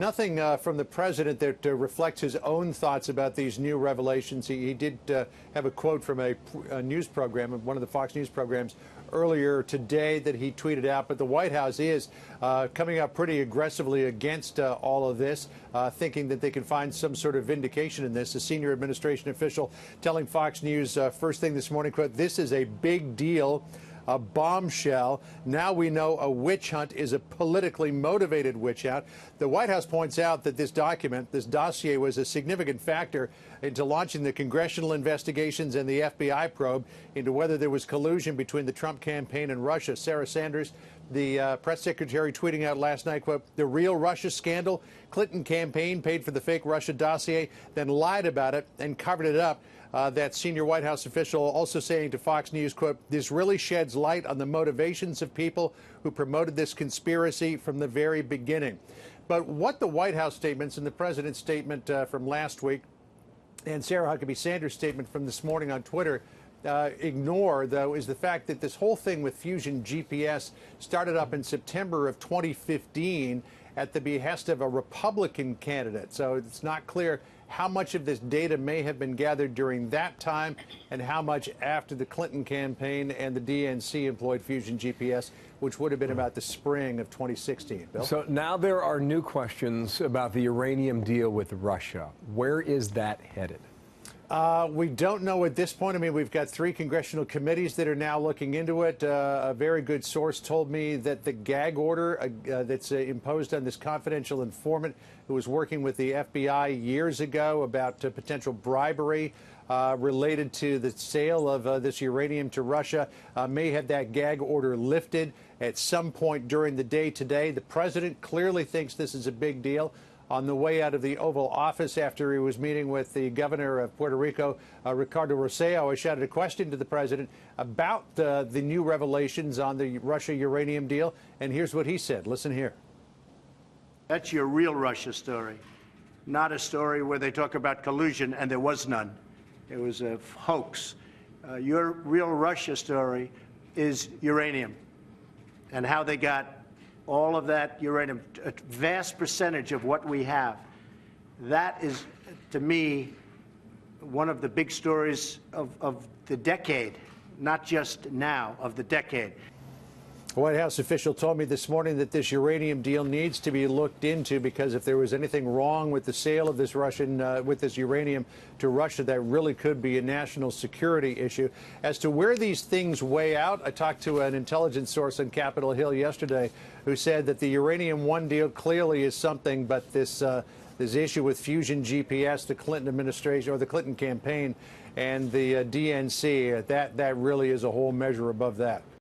Nothing from the president that reflects his own thoughts about these new revelations. He did have a quote from a news program, one of the Fox News programs, earlier today that he tweeted out. But the White House is coming up pretty aggressively against all of this, thinking that they can find some sort of vindication in this. A senior administration official telling Fox News first thing this morning, quote, "This is a big deal. A bombshell. Now we know a witch hunt is a politically motivated witch hunt." The White House points out that this document, this dossier, was a significant factor into launching the congressional investigations and the FBI probe into whether there was collusion between the Trump campaign and Russia. Sarah Sanders, the press secretary, tweeting out last night, quote, "The real Russia scandal, Clinton campaign paid for the fake Russia dossier, then lied about it and covered it up." That senior White House official also saying to Fox News, quote, "This really sheds light on the motivations of people who promoted this conspiracy from the very beginning." But what the White House statements and the president's statement from last week and Sarah Huckabee Sanders' statement from this morning on Twitter ignore, though, is the fact that this whole thing with Fusion GPS started up in September of 2015 at the behest of a Republican candidate. So it's not clear how much of this data may have been gathered during that time and how much after the Clinton campaign and the DNC employed Fusion GPS, which would have been about the spring of 2016. Bill? So now there are new questions about the uranium deal with Russia. Where is that headed? We don't know at this point. I mean, we've got 3 congressional committees that are now looking into it. A very good source told me that the gag order that's imposed on this confidential informant who was working with the FBI years ago about potential bribery related to the sale of this uranium to Russia may have that gag order lifted at some point during the day today. The president clearly thinks this is a big deal. On the way out of the Oval Office after he was meeting with the governor of Puerto Rico, Ricardo Rossello, I shouted a question to the president about the new revelations on the Russia uranium deal. And here's what he said. Listen here. That's your real Russia story, not a story where they talk about collusion, and there was none. It was a hoax. Your real Russia story is uranium and how they got all of that uranium, a vast percentage of what we have. That is, to me, one of the big stories of the decade, not just now, of the decade. A White House official told me this morning that this uranium deal needs to be looked into because if there was anything wrong with the sale of this with this uranium to Russia, that really could be a national security issue. As to where these things weigh out, I talked to an intelligence source on Capitol Hill yesterday who said that the Uranium One deal clearly is something, but this issue with Fusion GPS, the Clinton administration or the Clinton campaign and the DNC, that really is a whole measure above that.